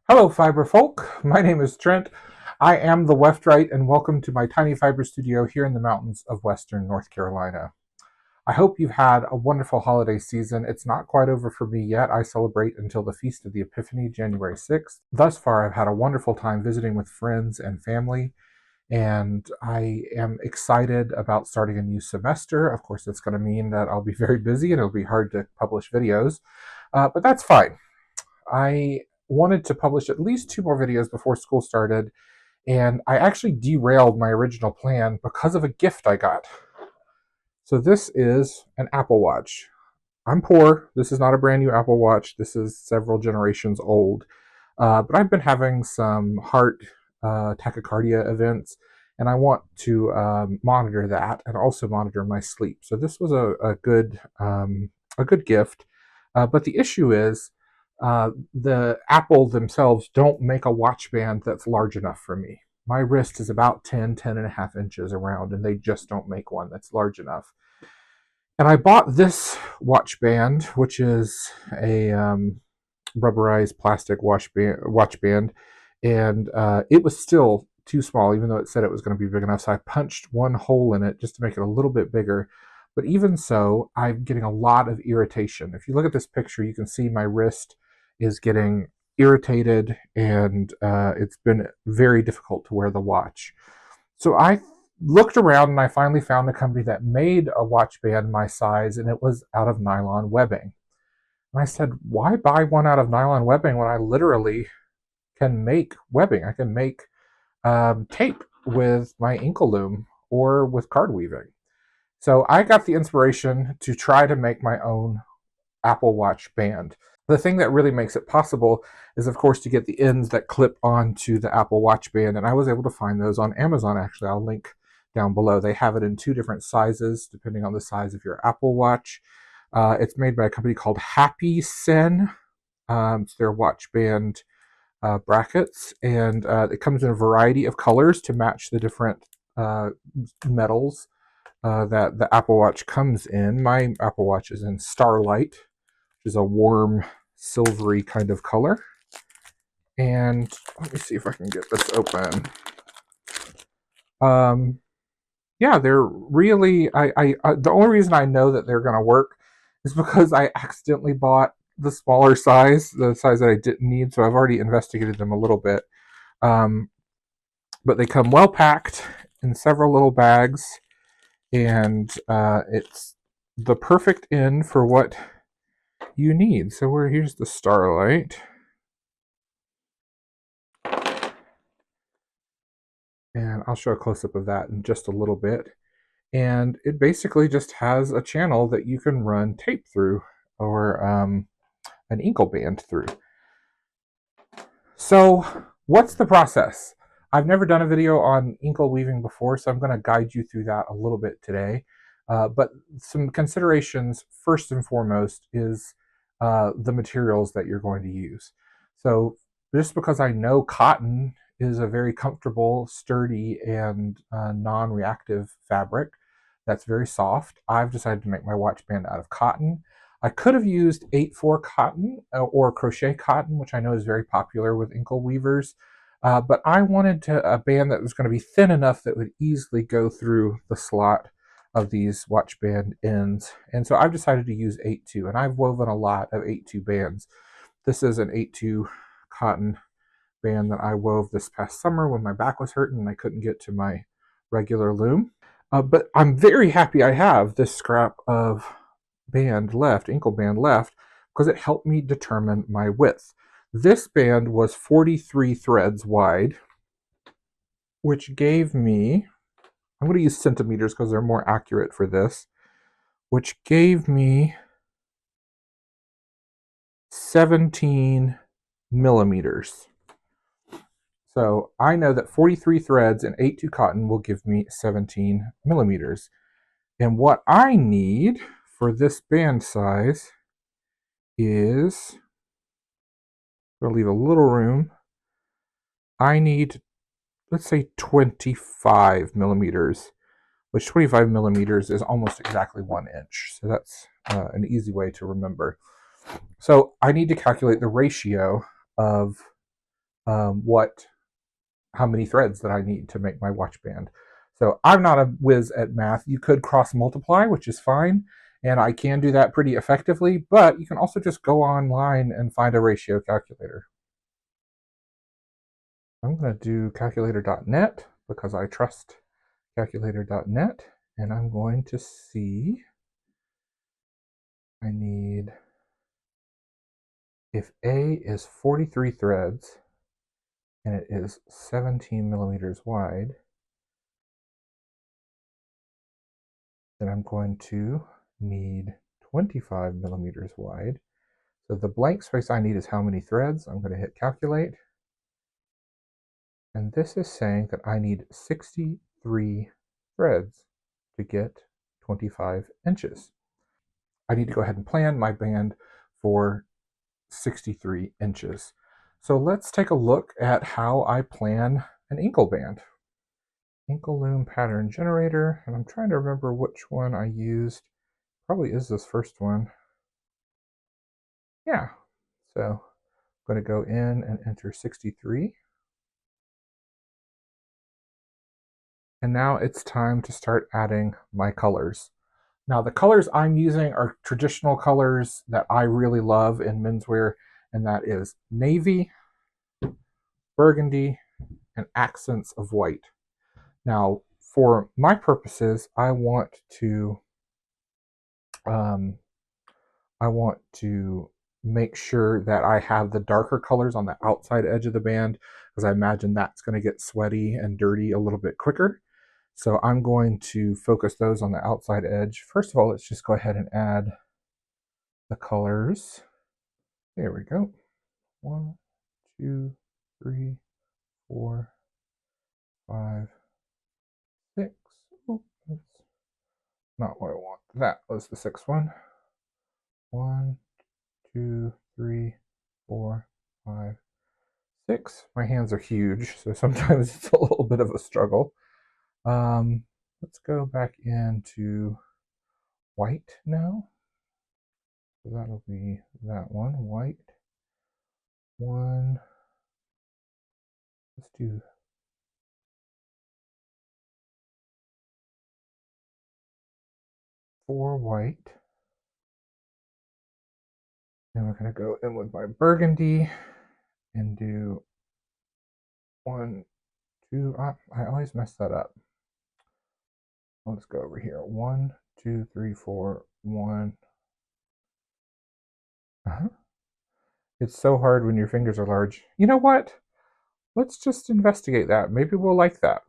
Hello, fiber folk. My name is Trent. I am the Weftrite, and welcome to my tiny fiber studio here in the mountains of Western North Carolina. I hope you've had a wonderful holiday season. It's not quite over for me yet. I celebrate until the Feast of the Epiphany, January 6th. Thus far, I've had a wonderful time visiting with friends and family, and I am excited about starting a new semester. Of course, it's going to mean that I'll be very busy and it'll be hard to publish videos, but that's fine. I wanted to publish at least 2 more videos before school started, and I actually derailed my original plan because of a gift I got. So this is an Apple Watch. I'm poor. This is not a brand new Apple Watch. This is several generations old. But I've been having some heart tachycardia events, and I want to monitor that and also monitor my sleep. So this was a good gift. But the issue is the Apple themselves don't make a watch band that's large enough for me. My wrist is about 10 and a half inches around, and they just don't make one that's large enough. And I bought this watch band, which is a rubberized plastic watch band, and it was still too small, even though it said it was going to be big enough. So I punched one hole in it just to make it a little bit bigger. But even so, I'm getting a lot of irritation. If you look at this picture, you can see my wrist is getting irritated, and it's been very difficult to wear the watch. So I looked around and I finally found a company that made a watch band my size, and it was out of nylon webbing. And I said, why buy one out of nylon webbing when I literally can make webbing? I can make tape with my Inkle Loom or with card weaving. So I got the inspiration to try to make my own Apple Watch band. The thing that really makes it possible is, of course, to get the ends that clip onto the Apple Watch band, and I was able to find those on Amazon. Actually, I'll link down below. They have it in 2 different sizes, depending on the size of your Apple Watch. It's made by a company called Happy Sen. It's their watch band brackets, and it comes in a variety of colors to match the different metals that the Apple Watch comes in. My Apple Watch is in Starlight, which is a warm silvery kind of color. And let me see if I can get this open. Yeah, they're really. The only reason I know that they're going to work is because I accidentally bought the smaller size, the size that I didn't need. So I've already investigated them a little bit. But they come well packed in several little bags, and it's the perfect end for what you need. So here's the Starlight. And I'll show a close-up of that in just a little bit. And it basically just has a channel that you can run tape through, or an Inkle band through. So what's the process? I've never done a video on Inkle weaving before, so I'm going to guide you through that a little bit today. But some considerations, first and foremost, is the materials that you're going to use. So just because I know cotton is a very comfortable, sturdy, and non-reactive fabric that's very soft, I've decided to make my watch band out of cotton. I could have used 8/4 cotton or crochet cotton, which I know is very popular with Inkle weavers, but I wanted a band that was going to be thin enough that would easily go through the slot of these watch band ends. And so I've decided to use 8/2, and I've woven a lot of 8/2 bands. This is an 8/2 cotton band that I wove this past summer when my back was hurting and I couldn't get to my regular loom. But I'm very happy I have this scrap of band left, Inkle band left, because it helped me determine my width. This band was 43 threads wide, which gave me, I'm going to use centimeters because they're more accurate for this, which gave me 17 millimeters. So I know that 43 threads and 8/2 cotton will give me 17 millimeters. And what I need for this band size is, I'm going to leave a little room. I need, let's say, 25 millimeters, which 25 millimeters is almost exactly 1 inch. So that's an easy way to remember. So I need to calculate the ratio of how many threads that I need to make my watch band. So I'm not a whiz at math. You could cross multiply, which is fine, and I can do that pretty effectively, but you can also just go online and find a ratio calculator. I'm going to do calculator.net because I trust calculator.net, and I'm going to see, I need, if A is 43 threads and it is 17 millimeters wide, then I'm going to need 25 millimeters wide. So the blank space I need is how many threads. I'm going to hit calculate. And this is saying that I need 63 threads to get 25 inches. I need to go ahead and plan my band for 63 inches. So let's take a look at how I plan an Inkle band. Inkle Loom pattern generator, and I'm trying to remember which one I used. Probably is this first one. Yeah, so I'm going to go in and enter 63. And now it's time to start adding my colors. Now the colors I'm using are traditional colors that I really love in menswear, and that is navy, burgundy, and accents of white. Now for my purposes, um, I want to make sure that I have the darker colors on the outside edge of the band, because I imagine that's going to get sweaty and dirty a little bit quicker. So I'm going to focus those on the outside edge. First of all, let's just go ahead and add the colors. There we go. 1, 2, 3, 4, 5, 6. Oh, that's not what I want. That was the sixth one. 1, 2, 3, 4, 5, 6. My hands are huge, so sometimes it's a little bit of a struggle. Let's go back into white now. So that'll be that one, white. 1. Let's do 4 white. Then we're going to go in with my burgundy and do 1, 2. I always mess that up. Let's go over here. 1, 2, 3, 4, 1. It's so hard when your fingers are large. You know what? Let's just investigate that. Maybe we'll like that.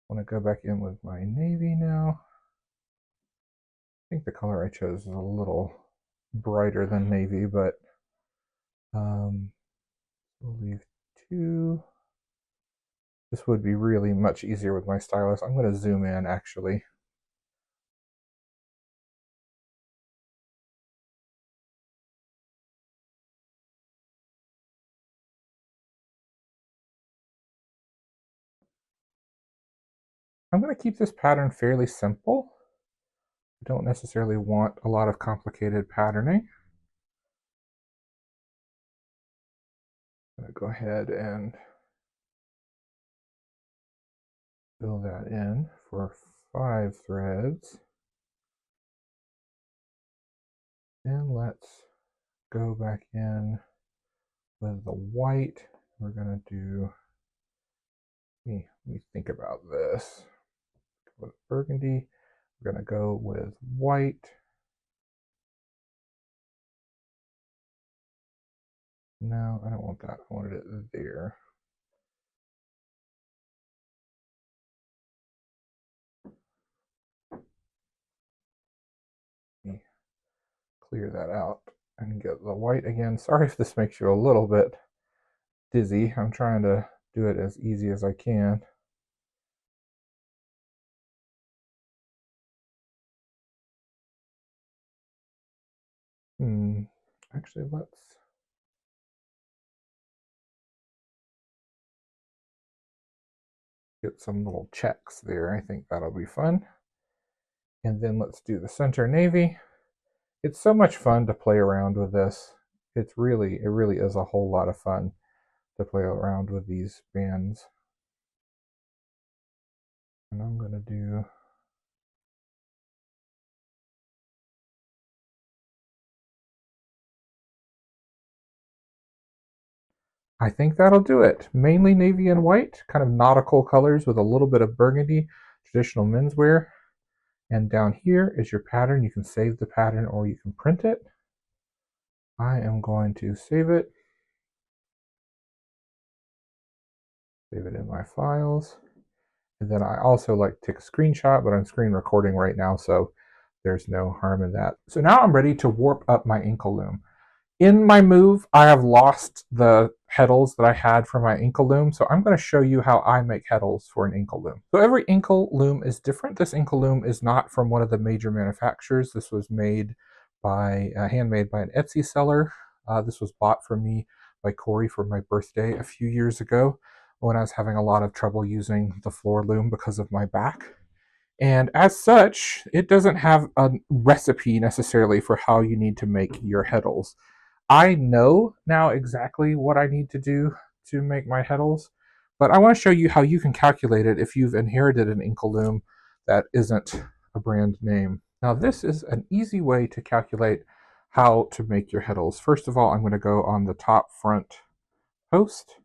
I want to go back in with my navy now. I think the color I chose is a little brighter than navy, but we'll leave 2. This would be really much easier with my stylus. I'm going to zoom in actually. I'm going to keep this pattern fairly simple. I don't necessarily want a lot of complicated patterning. I'm going to go ahead and fill that in for 5 threads. Then let's go back in with the white. We're going to do, let me think about this. With burgundy, we're going to go with white. No, I don't want that. I wanted it there. Let me clear that out and get the white again. Sorry if this makes you a little bit dizzy. I'm trying to do it as easy as I can. Actually, get some little checks there. I think that'll be fun. And then let's do the center navy. It's so much fun to play around with this. It really is a whole lot of fun to play around with these bands. And I'm going to do I think that'll do it. Mainly navy and white, kind of nautical colors with a little bit of burgundy, traditional menswear. And down here is your pattern. You can save the pattern or you can print it. I am going to save it. Save it in my files. And then I also like to take a screenshot, but I'm screen recording right now, so there's no harm in that. So now I'm ready to warp up my Inkle Loom. In my move, I have lost the heddles that I had for my Inkle Loom, so I'm going to show you how I make heddles for an Inkle Loom. So every Inkle Loom is different. This Inkle Loom is not from one of the major manufacturers. This was made by, handmade by an Etsy seller. This was bought for me by Corey for my birthday a few years ago when I was having a lot of trouble using the floor loom because of my back. And as such, it doesn't have a recipe necessarily for how you need to make your heddles. I know now exactly what I need to do to make my heddles, but I want to show you how you can calculate it if you've inherited an Inkle Loom that isn't a brand name. Now this is an easy way to calculate how to make your heddles. First of all, I'm going to go on the top front post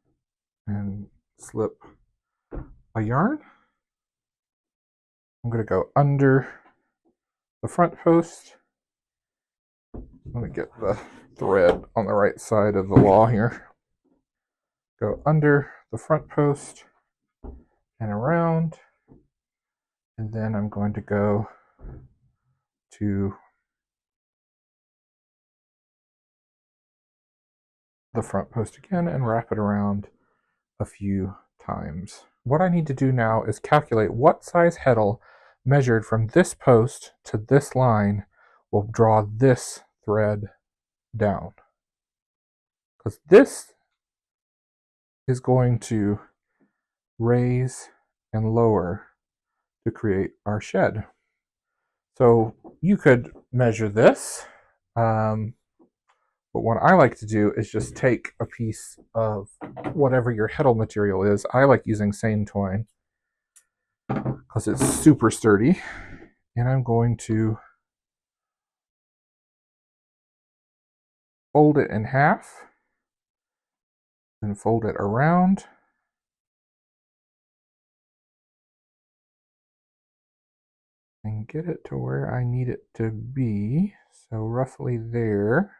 and slip a yarn. I'm going to go under the front post. Let me get the thread on the right side of the wall here. Go under the front post and around, and then I'm going to go to the front post again and wrap it around a few times. What I need to do now is calculate what size heddle measured from this post to this line will draw this thread down, because this is going to raise and lower to create our shed. So you could measure this, but what I like to do is just take a piece of whatever your heddle material is. I like using seine twine because it's super sturdy, and I'm going to fold it in half and fold it around. And get it to where I need it to be, so roughly there.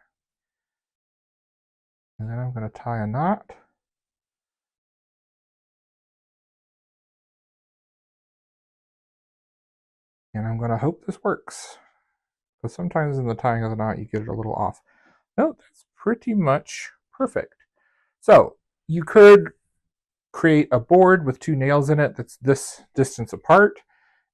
And then I'm going to tie a knot. And I'm going to hope this works, because sometimes in the tying of the knot you get it a little off. No, that's pretty much perfect. So you could create a board with two nails in it that's this distance apart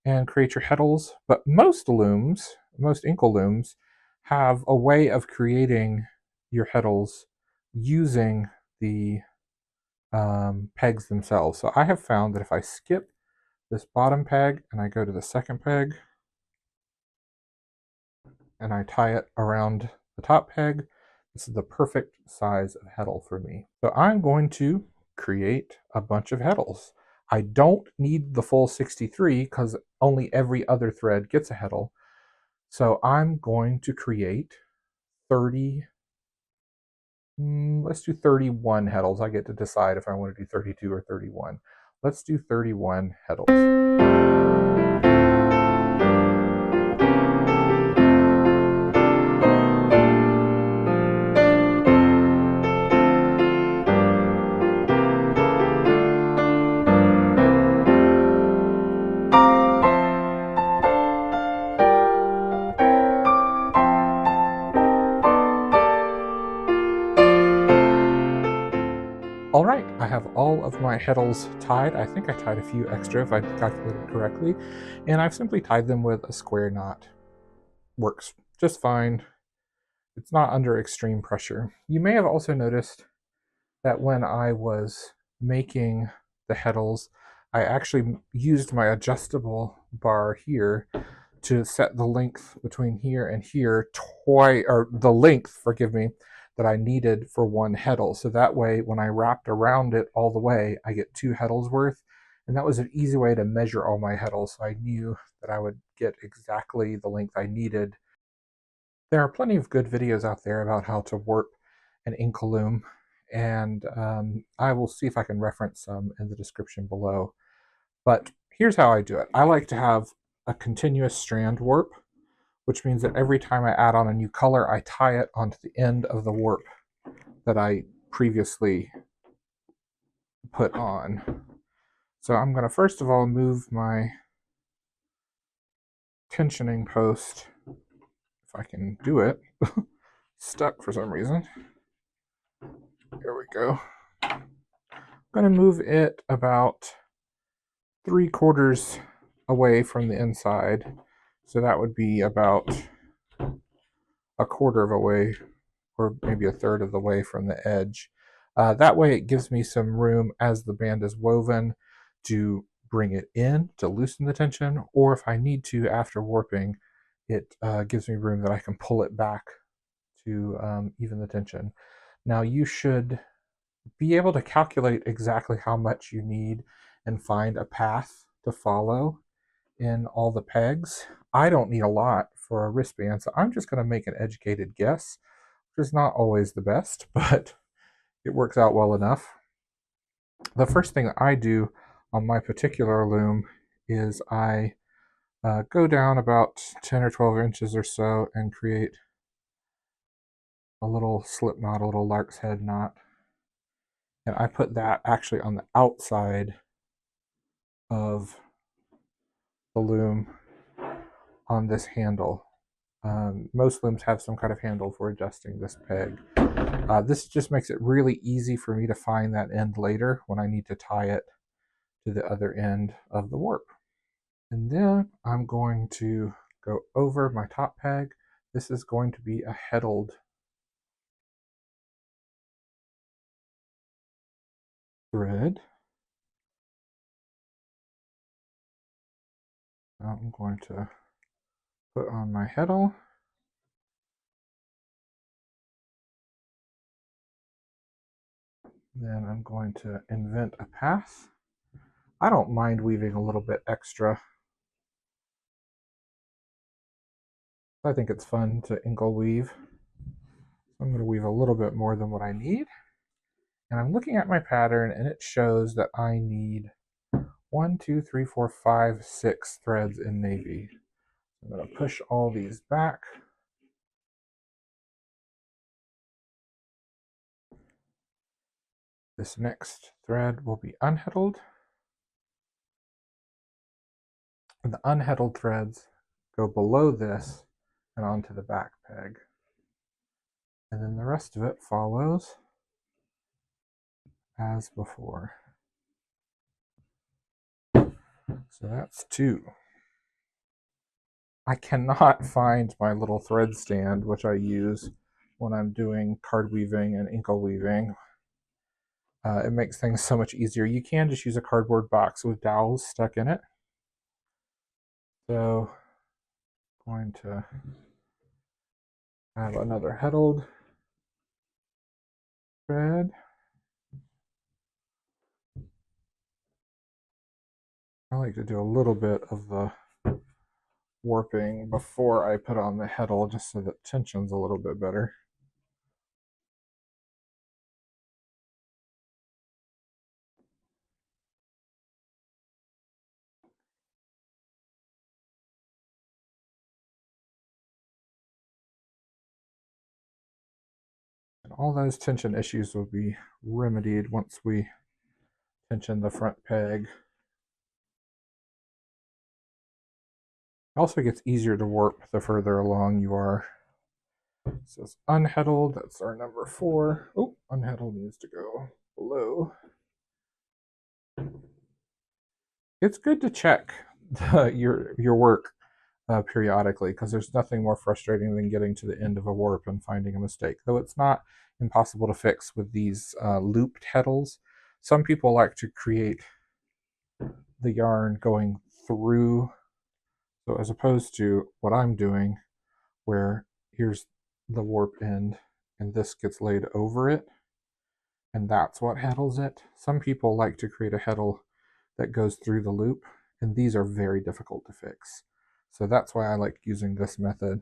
and create your heddles, but most looms, most Inkle looms, have a way of creating your heddles using the pegs themselves. So I have found that if I skip this bottom peg and I go to the second peg and I tie it around the top peg, this is the perfect size of heddle for me. So I'm going to create a bunch of heddles. I don't need the full 63 because only every other thread gets a heddle. So I'm going to create 30, let's do 31 heddles. I get to decide if I want to do 32 or 31. Let's do 31 heddles. All right, I have all of my heddles tied. I think I tied a few extra if I calculated correctly, and I've simply tied them with a square knot. Works just fine. It's not under extreme pressure. You may have also noticed that when I was making the heddles, I actually used my adjustable bar here to set the length between here and here twice, or the length, forgive me, that I needed for one heddle. So that way, when I wrapped around it all the way, I get 2 heddles worth. And that was an easy way to measure all my heddles. So I knew that I would get exactly the length I needed. There are plenty of good videos out there about how to warp an Inkle Loom, and I will see if I can reference some in the description below. But here's how I do it. I like to have a continuous strand warp, which means that every time I add on a new color, I tie it onto the end of the warp that I previously put on. So I'm going to first of all move my tensioning post, if I can do it. Stuck for some reason. There we go. I'm going to move it about 3/4 away from the inside. So that would be about 1/4 of a way, or maybe 1/3 of the way from the edge. That way it gives me some room as the band is woven to bring it in to loosen the tension, or if I need to after warping, it gives me room that I can pull it back to even the tension. Now you should be able to calculate exactly how much you need and find a path to follow in all the pegs. I don't need a lot for a wristband, so I'm just going to make an educated guess, which is not always the best, but it works out well enough. The first thing that I do on my particular loom is I go down about 10 or 12 inches or so and create a little slip knot, a little lark's head knot. And I put that actually on the outside of the loom on this handle. Most looms have some kind of handle for adjusting this peg. This just makes it really easy for me to find that end later when I need to tie it to the other end of the warp. And then I'm going to go over my top peg. This is going to be a heddled thread. Now I'm going to put on my heddle. Then I'm going to invent a path. I don't mind weaving a little bit extra. I think it's fun to inkle weave. I'm going to weave a little bit more than what I need. And I'm looking at my pattern and it shows that I need 1, 2, 3, 4, 5, 6 threads in navy. I'm going to push all these back. This next thread will be unheddled. And the unheddled threads go below this and onto the back peg. And then the rest of it follows as before. So that's 2. I cannot find my little thread stand, which I use when I'm doing card weaving and inkle weaving. It makes things so much easier. You can just use a cardboard box with dowels stuck in it. So I'm going to have another heddled thread. I like to do a little bit of the warping before I put on the heddle just so that tension's a little bit better. And all those tension issues will be remedied once we tension the front peg. It also gets easier to warp the further along you are. It says unheddled, that's our number 4. Oh, unheddled needs to go below. It's good to check your work periodically, because there's nothing more frustrating than getting to the end of a warp and finding a mistake, though it's not impossible to fix with these looped heddles. Some people like to create the yarn going through. So as opposed to what I'm doing, where here's the warp end and this gets laid over it, and that's what heddles it. Some people like to create a heddle that goes through the loop, and these are very difficult to fix. So that's why I like using this method.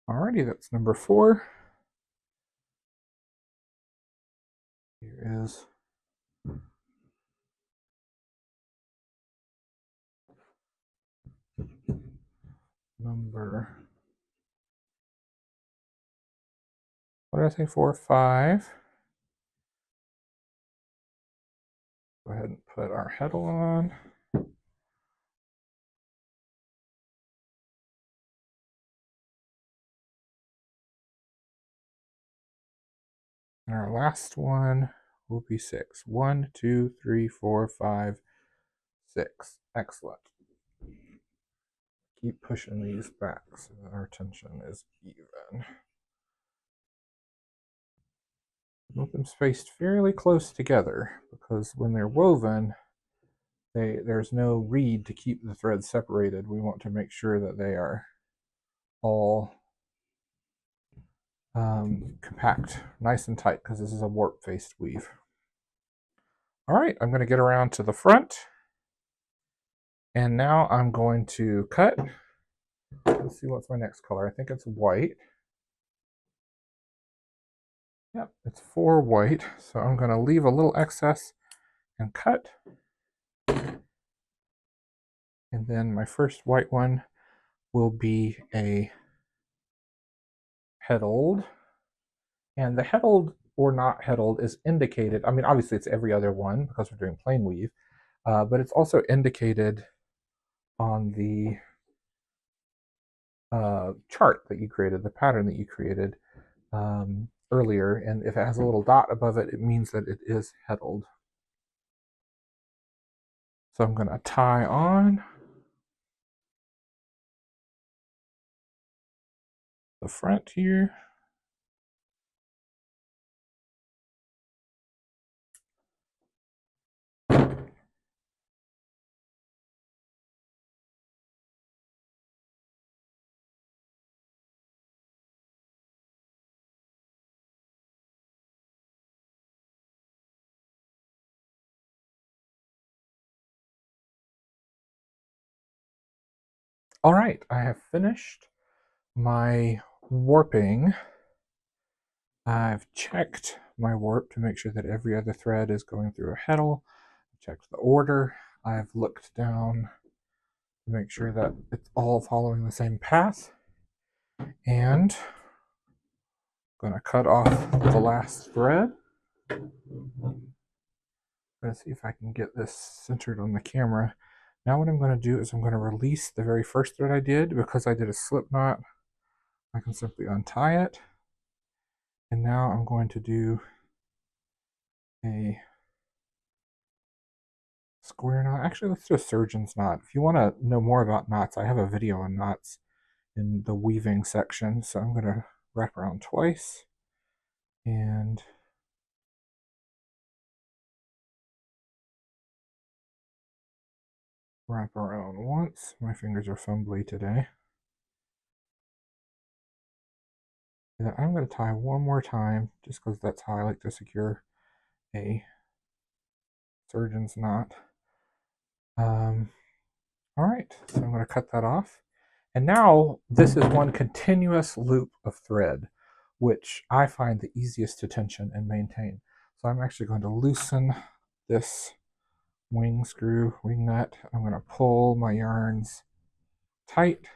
Alrighty, that's number 4. Here is number, what did I say, 4, 5. Go ahead and put our heddle on. And our last one will be 6. 1, 2, 3, 4, 5, 6. Excellent. Keep pushing these back so that our tension is even. Want them spaced fairly close together because when they're woven, there's no reed to keep the threads separated. We want to make sure that they are all compact, nice and tight, because this is a warp-faced weave. All right, I'm going to get around to the front, and now I'm going to cut. Let's see, what's my next color? I think it's white. Yep, it's 4 white, so I'm going to leave a little excess and cut. And then my first white one will be a heddled. And the heddled or not heddled is indicated. I mean, obviously it's every other one because we're doing plain weave, but it's also indicated on the chart that you created, the pattern that you created earlier. And if it has a little dot above it, it means that it is heddled. So I'm going to tie on the front here. All right, I have finished my warping. I've checked my warp to make sure that every other thread is going through a heddle. I've checked the order. I've looked down to make sure that it's all following the same path. And I'm going to cut off the last thread. I'm going to see if I can get this centered on the camera. Now what I'm going to do is I'm going to release the very first thread I did. Because I did a slip knot, I can simply untie it. And now I'm going to do a square knot. Actually, let's do a surgeon's knot. If you want to know more about knots, I have a video on knots in the weaving section. So I'm going to wrap around twice and wrap around once. My fingers are fumbly today. And then I'm going to tie one more time just because that's how I like to secure a surgeon's knot. All right, so I'm going to cut that off. And now this is one continuous loop of thread, which I find the easiest to tension and maintain. So I'm actually going to loosen this wing nut. I'm going to pull my yarns tight.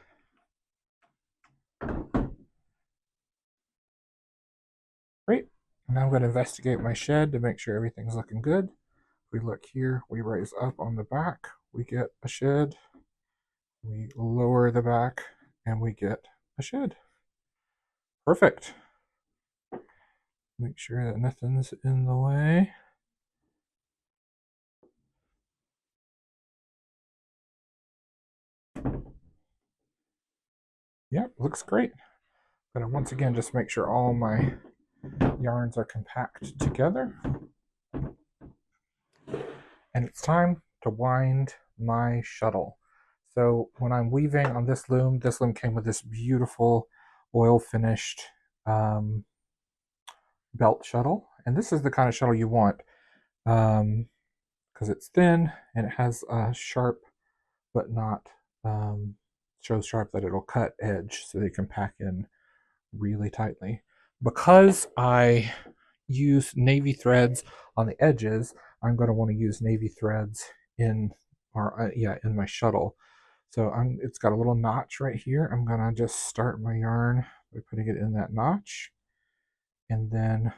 Great. Now I'm going to investigate my shed to make sure everything's looking good. If we look here, we raise up on the back, we get a shed. We lower the back and we get a shed. Perfect. Make sure that nothing's in the way. Yep, looks great. I'm going to once again just make sure all my yarns are compact together. and it's time to wind my shuttle. So when I'm weaving on this loom came with this beautiful oil finished belt shuttle, and this is the kind of shuttle you want because it's thin and it has a sharp but not so sharp that it'll cut edge, so they can pack in really tightly. Because I use navy threads on the edges, I'm going to want to use navy threads in in my shuttle. So it's got a little notch right here. I'm going to just start my yarn by putting it in that notch. And then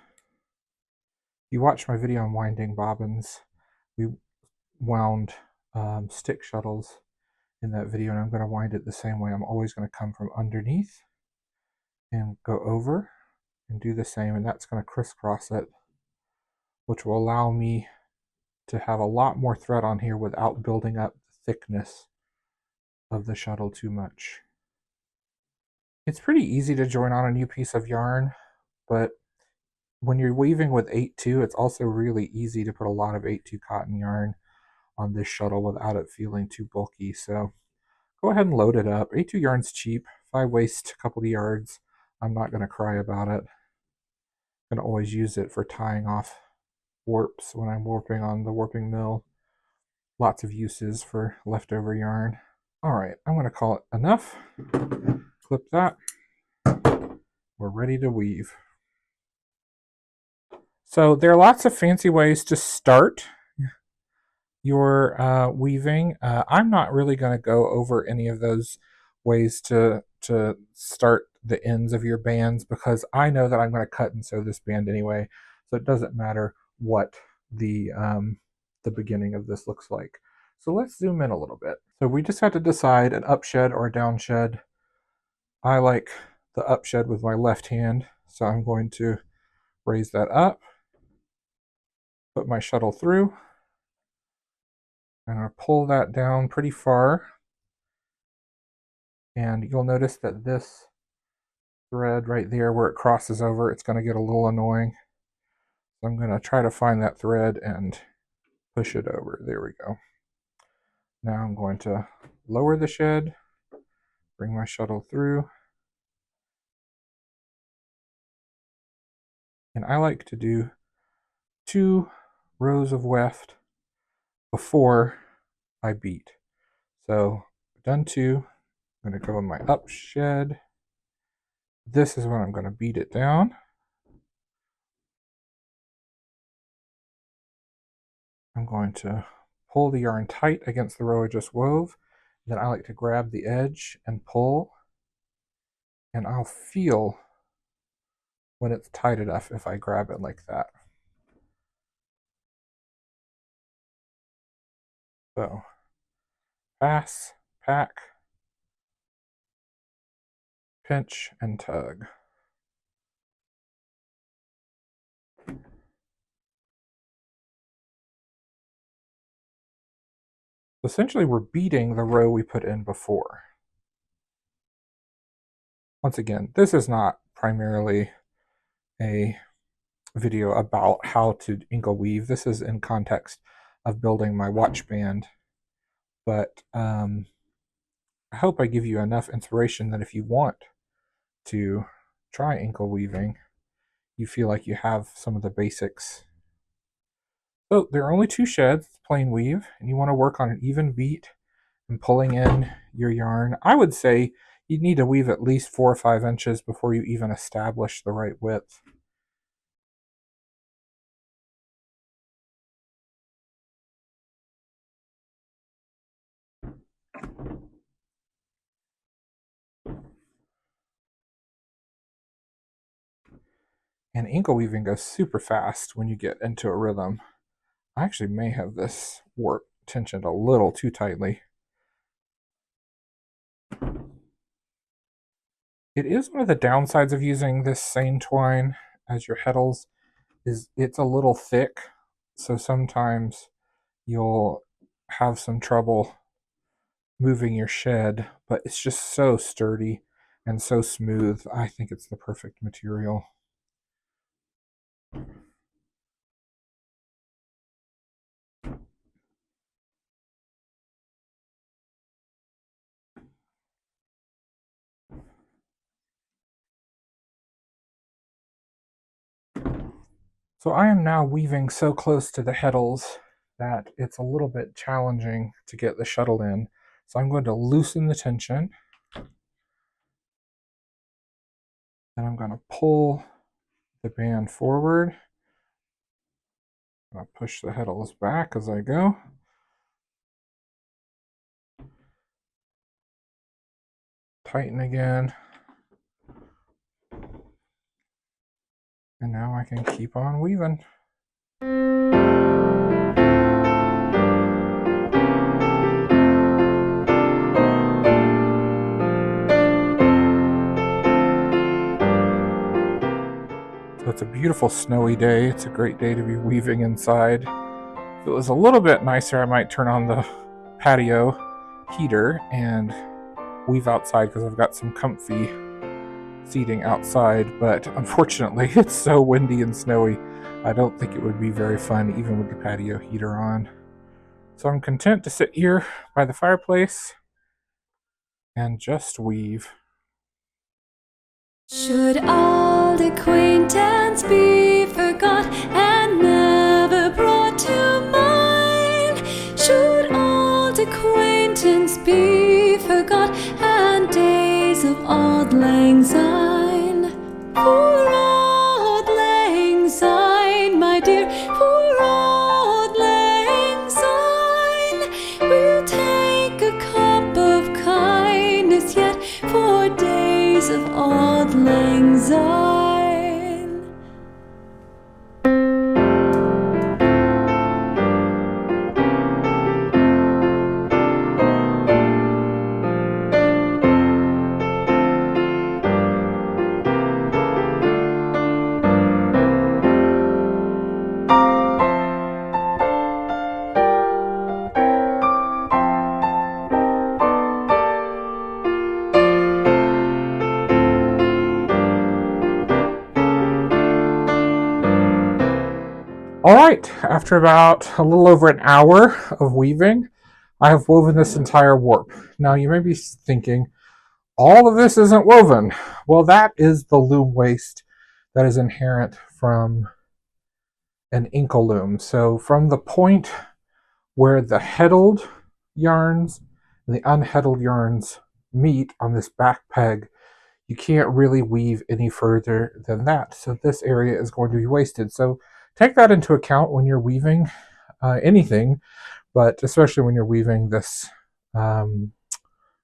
you watch my video on winding bobbins. We wound stick shuttles in that video, and I'm going to wind it the same way. I'm always going to come from underneath and go over and do the same, and that's going to crisscross it, which will allow me to have a lot more thread on here without building up the thickness of the shuttle too much. It's pretty easy to join on a new piece of yarn, but when you're weaving with 8-2, it's also really easy to put a lot of 8-2 cotton yarn on this shuttle without it feeling too bulky. So go ahead and load it up. 8-2 yarn's cheap. If I waste a couple of yards, I'm not going to cry about it. I'm going to always use it for tying off warps when I'm warping on the warping mill. Lots of uses for leftover yarn. All right, I'm going to call it enough. Clip that. We're ready to weave. So there are lots of fancy ways to start your weaving. I'm not really going to go over any of those ways to start the ends of your bands, because I know that I'm going to cut and sew this band anyway, so it doesn't matter what the beginning of this looks like. So let's zoom in a little bit. So we just have to decide an up shed or a down shed. I like the up shed with my left hand, so I'm going to raise that up, put my shuttle through. I'm going to pull that down pretty far, and you'll notice that this thread right there where it crosses over, it's going to get a little annoying. So I'm going to try to find that thread and push it over. There we go. Now I'm going to lower the shed, bring my shuttle through, and I like to do 2 rows of weft before I beat. So I've done 2. I'm going to go in my up shed. This is when I'm going to beat it down. I'm going to pull the yarn tight against the row I just wove. Then I like to grab the edge and pull, and I'll feel when it's tight enough if I grab it like that. So pass, pack, pinch, and tug. Essentially, we're beating the row we put in before. Once again, this is not primarily a video about how to inkle weave. This is in context of building my watch band, but I hope I give you enough inspiration that if you want to try inkle weaving, you feel like you have some of the basics. So there are only 2 sheds, plain weave, and you want to work on an even beat and pulling in your yarn. I would say you need to weave at least 4 or 5 inches before you even establish the right width. And inkle weaving goes super fast when you get into a rhythm. I actually may have this warp tensioned a little too tightly. It is one of the downsides of using this seine twine as your heddles, is it's a little thick, so sometimes you'll have some trouble moving your shed, but it's just so sturdy and so smooth. I think it's the perfect material. So I am now weaving so close to the heddles that it's a little bit challenging to get the shuttle in. So I'm going to loosen the tension. Then I'm going to pull the band forward. I'll push the heddles back as I go. Tighten again. And now I can keep on weaving. So it's a beautiful snowy day. It's a great day to be weaving inside. If it was a little bit nicer, I might turn on the patio heater and weave outside because I've got some comfy seating outside, but unfortunately it's so windy and snowy, I don't think it would be very fun even with the patio heater on. So I'm content to sit here by the fireplace and just weave. Should old acquaintance be forgot and never brought to mind? Should old acquaintance be forgot and days of auld lang syne? For auld lang syne, my dear, for auld lang syne, we'll take a cup of kindness yet for days of auld lang syne. Alright, after about a little over an hour of weaving, I have woven this entire warp. Now you may be thinking, all of this isn't woven. Well, that is the loom waste that is inherent from an Inkle Loom. So from the point where the heddled yarns and the unheddled yarns meet on this back peg, you can't really weave any further than that. So this area is going to be wasted. So take that into account when you're weaving anything, but especially when you're weaving this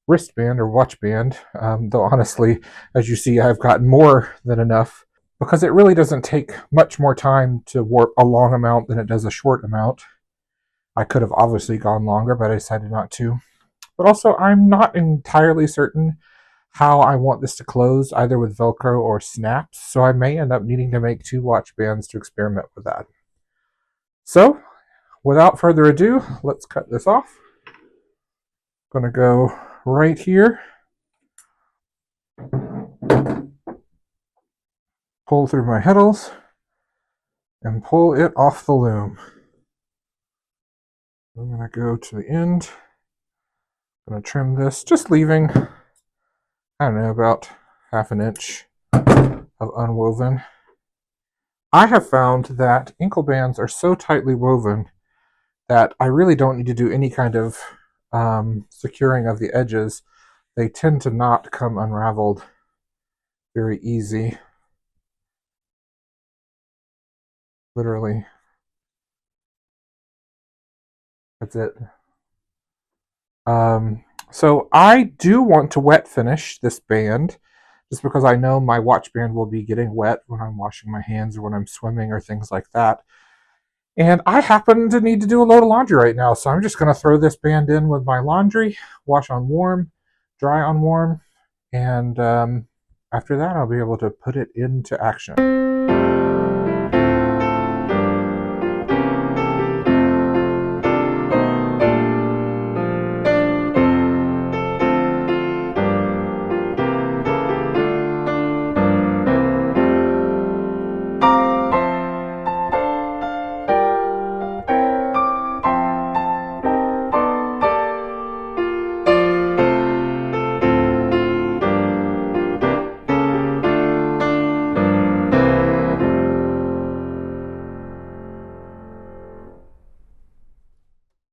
wristband or watch band. Though honestly, as you see, I've gotten more than enough because it really doesn't take much more time to warp a long amount than it does a short amount. I could have obviously gone longer, but I decided not to. But also, I'm not entirely certain how I want this to close, either with Velcro or snaps, so I may end up needing to make 2 watch bands to experiment with that. So, without further ado, let's cut this off. I'm going to go right here, pull through my heddles, and pull it off the loom. I'm going to go to the end. I'm going to trim this, just leaving, I don't know, about half an inch of unwoven. I have found that inkle bands are so tightly woven that I really don't need to do any kind of securing of the edges. They tend to not come unraveled very easy. Literally. That's it. So I do want to wet finish this band just because I know my watch band will be getting wet when I'm washing my hands or when I'm swimming or things like that. And I happen to need to do a load of laundry right now, so I'm just going to throw this band in with my laundry, wash on warm, dry on warm, and after that I'll be able to put it into action.